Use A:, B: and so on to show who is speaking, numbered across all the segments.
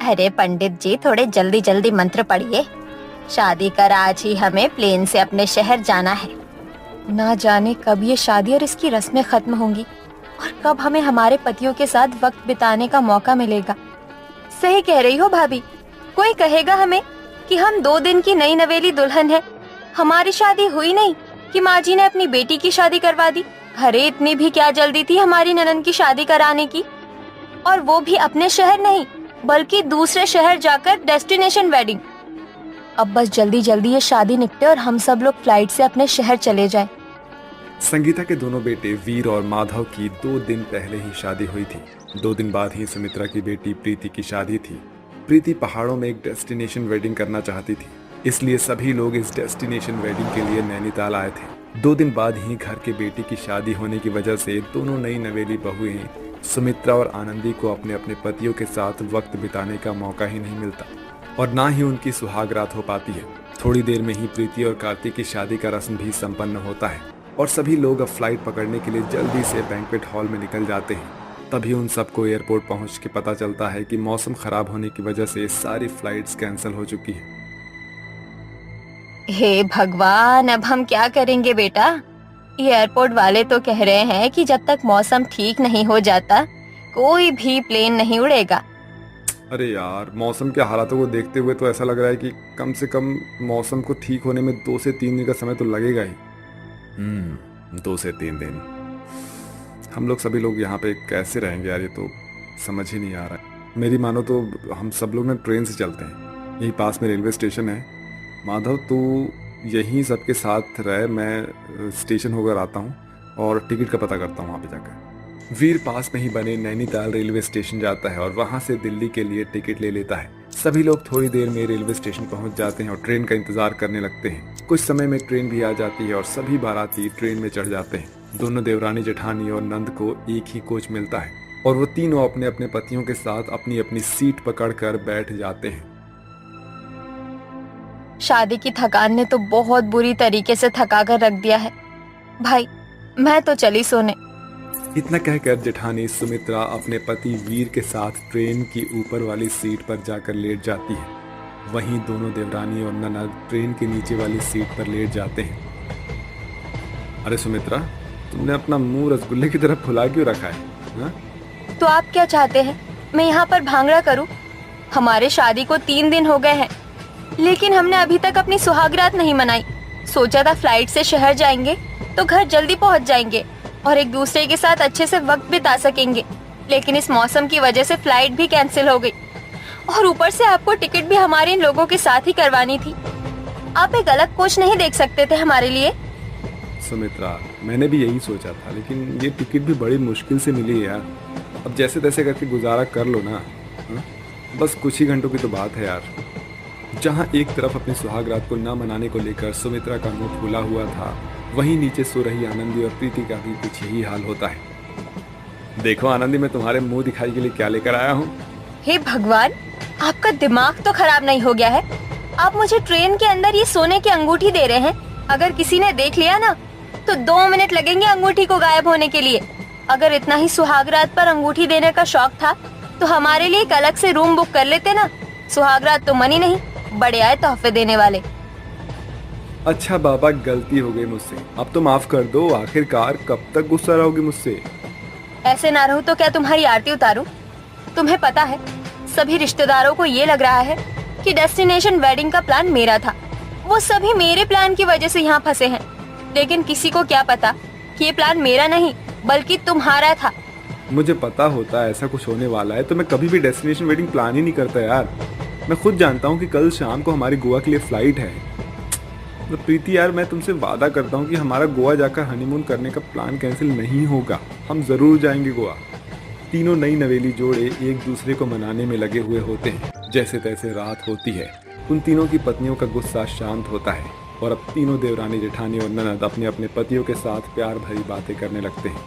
A: अरे पंडित जी, थोड़े जल्दी जल्दी मंत्र पढ़िए। शादी कर आज ही हमें प्लेन से अपने शहर जाना है। ना जाने कब ये शादी और इसकी रस्में खत्म होंगी और कब हमें हमारे पतियों के साथ वक्त बिताने का मौका मिलेगा। सही कह रही हो भाभी। कोई कहेगा हमें कि हम 2 दिन की नई नवेली दुल्हन है। हमारी शादी हुई नहीं कि माँ जी ने अपनी बेटी की शादी करवा दी। अरे इतनी भी क्या जल्दी थी हमारी ननद की शादी कराने की, और वो भी अपने शहर नहीं बल्कि दूसरे शहर जाकर डेस्टिनेशन वेडिंग। अब बस जल्दी जल्दी ये शादी निपटे और हम सब लोग फ्लाइट से अपने शहर चले जाएं।
B: संगीता के दोनों बेटे वीर और माधव की 2 दिन पहले ही शादी हुई थी। 2 दिन बाद ही सुमित्रा की बेटी प्रीति की शादी थी। प्रीति पहाड़ों में एक डेस्टिनेशन वेडिंग करना चाहती थी, इसलिए सभी लोग इस डेस्टिनेशन वेडिंग के लिए नैनीताल आए थे। 2 दिन बाद ही घर के बेटी की शादी होने की वजह से दोनों नई नवेली बहुएं सुमित्रा और आनंदी को अपने अपने पतियों के साथ वक्त बिताने का मौका ही नहीं मिलता और ना ही उनकी सुहागरात हो पाती है। थोड़ी देर में ही प्रीति और कार्तिक की शादी का रस्म भी संपन्न होता है और सभी लोग अब फ्लाइट पकड़ने के लिए जल्दी से बैंक्वेट हॉल में निकल जाते हैं। तभी उन सबको एयरपोर्ट पहुंच के पता चलता है कि मौसम खराब होने की वजह से सारी फ्लाइट्स कैंसिल हो चुकी है।
A: हे भगवान, अब हम क्या करेंगे बेटा? एयरपोर्ट वाले तो कह रहे हैं कि जब तक मौसम ठीक नहीं हो जाता कोई भी प्लेन नहीं उड़ेगा।
B: अरे यार, मौसम के हालातों को देखते हुए तो ऐसा लग रहा है कि कम से कम मौसम को ठीक होने में 2 से 3 दिन का समय तो लगेगा ही। 2 से 3 दिन हम लोग सभी लोग यहाँ पे कैसे रहेंगे यार? ये तो समझ ही नहीं आ रहा है। मेरी मानो तो हम सब लोग ना ट्रेन से चलते हैं, यही पास में रेलवे स्टेशन है। माधव तू यहीं सबके साथ रहे, मैं स्टेशन होकर आता हूँ और टिकट का पता करता हूँ वहाँ पे जाकर। वीर पास में ही बने नैनीताल रेलवे स्टेशन जाता है और वहाँ से दिल्ली के लिए टिकट ले लेता है। सभी लोग थोड़ी देर में रेलवे स्टेशन पहुँच जाते हैं और ट्रेन का इंतजार करने लगते हैं। कुछ समय में ट्रेन भी आ जाती है और सभी बाराती ट्रेन में चढ़ जाते हैं। दोनों देवरानी जेठानी और नंद को एक ही कोच मिलता है और वो तीनों अपने अपने पतियों के साथ अपनी अपनी सीट पकड़कर बैठ जाते हैं।
A: शादी की थकान ने तो बहुत बुरी तरीके से थका कर रख दिया है भाई, मैं तो चली सोने।
B: इतना कहकर जेठानी सुमित्रा अपने पति वीर के साथ ट्रेन की ऊपर वाली सीट पर जाकर लेट जाती है। वहीं दोनों देवरानी और ननद ट्रेन के नीचे वाली सीट पर लेट जाते हैं। अरे सुमित्रा, तुमने अपना मुंह रसगुल्ले की तरह फुला क्यों रखा है हा?
A: तो आप क्या चाहते हैं, मैं यहाँ पर भांगड़ा करूँ? हमारे शादी को 3 दिन हो गए हैं लेकिन हमने अभी तक अपनी सुहागरात नहीं मनाई। सोचा था फ्लाइट से शहर जाएंगे तो घर जल्दी पहुँच जाएंगे और एक दूसरे के साथ अच्छे से वक्त बिता सकेंगे, लेकिन इस मौसम की वजह से फ्लाइट भी कैंसिल हो गई और ऊपर से आपको टिकट भी हमारे इन लोगों के साथ ही करवानी थी। आप एक अलग कोच नहीं देख सकते थे हमारे लिए?
B: सुमित्रा, मैंने भी यही सोचा था, लेकिन ये टिकट भी बड़ी मुश्किल से मिली है यार। अब जैसे तैसे करके गुजारा कर लो ना। बस कुछ ही घंटों की तो बात है यार। जहाँ एक तरफ अपनी सुहागरात को न मनाने को लेकर सुमित्रा का मुंह फूला हुआ था, वहीं नीचे सो रही आनंदी और प्रीति का भी कुछ यही हाल होता है। देखो आनंदी, मैं तुम्हारे मुंह दिखाई के लिए क्या लेकर आया हूँ।
A: हे भगवान, आपका दिमाग तो खराब नहीं हो गया है? आप मुझे ट्रेन के अंदर ये सोने की अंगूठी दे रहे हैं। अगर किसी ने देख लिया ना तो 2 मिनट लगेंगे अंगूठी को गायब होने के लिए। अगर इतना ही सुहागरात पर अंगूठी देने का शौक था तो हमारे लिए एक अलग से रूम बुक कर लेते ना। सुहागरात तो मनी नहीं, बड़े आए तोहफे देने वाले।
B: अच्छा बाबा, गलती हो गई मुझसे, अब तो माफ कर दो। आखिरकार कब तक गुस्सा रहोगे मुझसे?
A: ऐसे ना रहूं तो क्या तुम्हारी आरती उतारूं? तुम्हें पता है, सभी रिश्तेदारों को ये लग रहा है कि डेस्टिनेशन वेडिंग का प्लान मेरा था। वो सभी मेरे प्लान की वजह से यहाँ फंसे हैं, लेकिन किसी को क्या पता कि ये प्लान मेरा नहीं बल्कि तुम्हारा था।
B: मुझे पता होता ऐसा कुछ होने वाला है तो मैं कभी भी डेस्टिनेशन वेडिंग प्लान ही नहीं करता यार। मैं खुद जानता हूँ कि कल शाम को हमारी गोवा के लिए फ्लाइट है। तो प्रीति यार, मैं तुमसे वादा करता हूँ कि हमारा गोवा जाकर हनीमून करने का प्लान कैंसिल नहीं होगा। हम ज़रूर जाएंगे गोवा। तीनों नई नवेली जोड़े एक दूसरे को मनाने में लगे हुए होते हैं। जैसे तैसे रात होती है, उन तीनों की पत्नियों का गुस्सा शांत होता है और अब तीनों देवरानी जेठानी और ननद अपने अपने पतियों के साथ प्यार भरी बातें करने लगते हैं।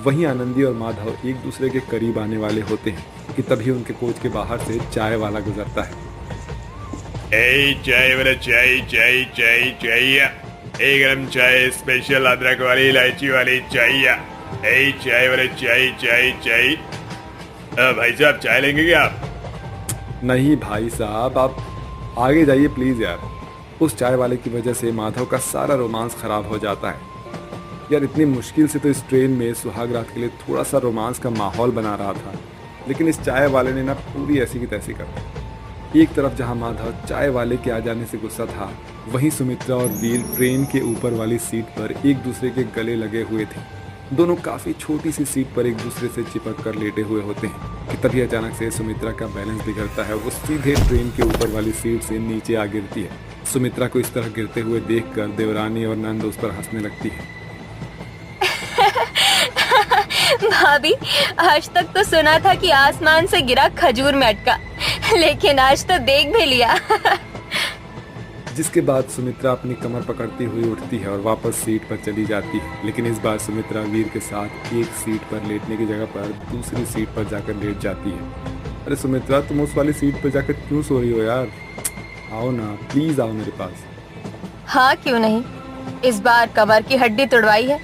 B: वहीं आनंदी और माधव एक दूसरे के करीब आने वाले होते हैं कि तभी उनके कोच के बाहर से चाय वाला गुजरता है।
C: चाय वाला, चाय चाय चाय चाय, एक गरम चाय स्पेशल अदरक वाली इलायची वाली चाय। चाय वाला, चाय चाय चाय। भाई साहब, चाय लेंगे क्या आप?
B: नहीं भाई साहब, आप आगे जाइए प्लीज यार। उस चाय वाले की वजह से माधव का सारा रोमांस खराब हो जाता है। यार इतनी मुश्किल से तो इस ट्रेन में सुहाग रात के लिए थोड़ा सा रोमांस का माहौल बना रहा था, लेकिन इस चाय वाले ने ना पूरी ऐसी की तैसी कर दी। एक तरफ जहां माधव चाय वाले के आ जाने से गुस्सा था, वहीं सुमित्रा और वीर ट्रेन के ऊपर वाली सीट पर एक दूसरे के गले लगे हुए थे। दोनों काफी छोटी सी सीट पर एक दूसरे से चिपक कर लेटे हुए होते हैं कि तभी अचानक से सुमित्रा का बैलेंस बिगड़ता है। वो सीधे ट्रेन के ऊपर वाली सीट से नीचे आ गिरती है। सुमित्रा को इस तरह गिरते हुए देखकर देवरानी और नंद उस पर हंसने लगती है।
A: भाभी, आज तक तो सुना था कि आसमान से गिरा खजूर में अटका, लेकिन आज तो देख भी लिया।
B: जिसके बाद सुमित्रा अपनी कमर पकड़ती हुई उठती है और वापस सीट पर चली जाती है। लेकिन इस बार सुमित्रा वीर के साथ एक सीट पर लेटने की जगह पर दूसरी सीट पर जाकर लेट जाती है। अरे सुमित्रा, तुम उस वाली सीट पर जाकर क्यों सो रही हो यार? आओ ना, प्लीज आओ मेरे पास।
A: हाँ, क्यों नहीं। इस बार कमर की हड्डी तोड़वाई है,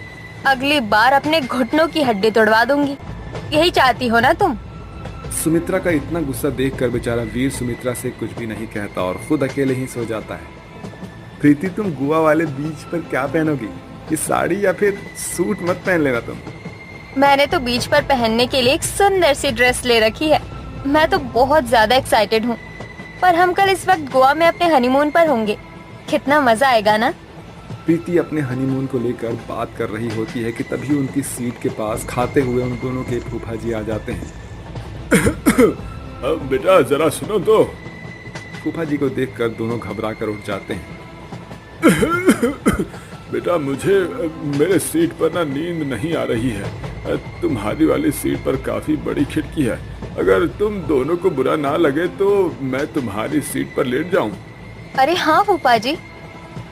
A: अगली बार अपने घुटनों की हड्डी तोड़वा दूंगी। यही चाहती हो ना तुम?
B: सुमित्रा का इतना गुस्सा देखकर बेचारा वीर सुमित्रा से कुछ भी नहीं कहता और खुद अकेले ही सो जाता है। प्रीति, तुम गोवा वाले बीच पर क्या पहनोगी? ये साड़ी या फिर सूट मत पहन लेना तुम।
A: मैंने तो बीच पर पहनने के लिए एक सुंदर सी ड्रेस ले रखी है। मैं तो बहुत ज्यादा एक्साइटेड हूँ। पर हम कल इस वक्त गोवा में अपने हनीमून पर होंगे। कितना मजा आएगा ना।
B: प्रीति अपने हनीमून को लेकर बात कर रही होती है कि तभी उनकी सीट के पास खाते हुए उन दोनों के फूफा जी आ जाते हैं।
C: अब बेटा जरा सुनो तो।
B: फूफा जी को देखकर दोनों घबरा कर उठ जाते हैं।
C: बेटा, मुझे मेरे सीट पर ना नींद नहीं आ रही है। तुम्हारी वाली सीट पर काफी बड़ी खिड़की है। अगर तुम दोनों को बुरा ना लगे तो मैं तुम्हारी सीट पर लेट जाऊं।
A: अरे हाँ फूफा जी,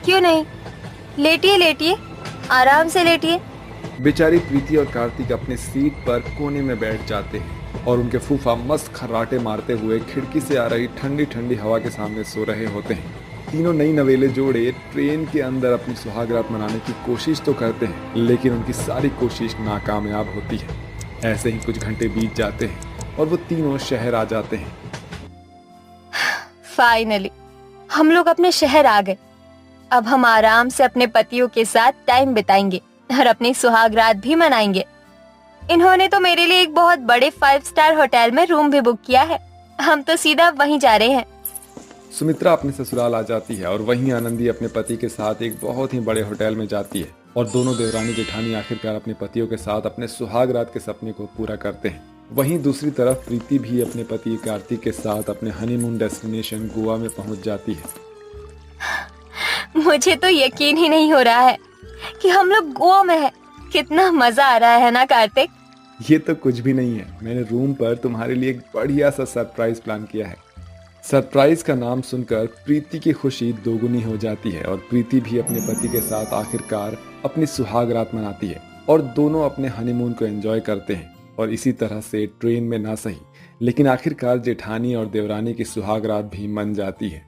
A: क्यों नहीं। लेटिए लेटिए, आराम से लेटिए।
B: बेचारी प्रीति और कार्तिक अपनी सीट पर कोने में बैठ जाते हैं और उनके फूफा मस्त खर्राटे मारते हुए खिड़की से आ रही ठंडी ठंडी हवा के सामने सो रहे होते हैं। तीनों नई नवेले जोड़े ट्रेन के अंदर अपनी सुहागरात मनाने की कोशिश तो करते हैं, लेकिन उनकी सारी कोशिश नाकामयाब होती है। ऐसे ही कुछ घंटे बीत जाते हैं और वो तीनों शहर आ जाते हैं।
A: फाइनली हम लोग अपने शहर आ गए। अब हम आराम से अपने पतियों के साथ टाइम बिताएंगे और अपनी सुहागरात भी मनाएंगे। इन्होंने तो मेरे लिए एक बहुत बड़े 5 स्टार होटल में रूम भी बुक किया है। हम तो सीधा वहीं जा रहे हैं।
B: सुमित्रा अपने ससुराल आ जाती है और वहीं आनंदी अपने पति के साथ एक बहुत ही बड़े होटल में जाती है और दोनों देवरानी जेठानी आखिरकार अपने पतियों के साथ अपने सुहागरात के सपने को पूरा करते हैं। वहीं दूसरी तरफ प्रीति भी अपने पति कार्तिक के साथ अपने हनीमून डेस्टिनेशन गोवा में पहुंच जाती है।
A: मुझे तो यकीन ही नहीं हो रहा है कि हम लोग गोवा में हैं। कितना मजा आ रहा है ना कार्तिक?
B: ये तो कुछ भी नहीं है। मैंने रूम पर तुम्हारे लिए एक बढ़िया सा सरप्राइज प्लान किया है। सरप्राइज का नाम सुनकर प्रीति की खुशी दोगुनी हो जाती है और प्रीति भी अपने पति के साथ आखिरकार अपनी सुहागरात मनाती है और दोनों अपने हनीमून को एंजॉय करते हैं। और इसी तरह से ट्रेन में ना सही, लेकिन आखिरकार जेठानी और देवरानी की सुहागरात भी मन जाती है।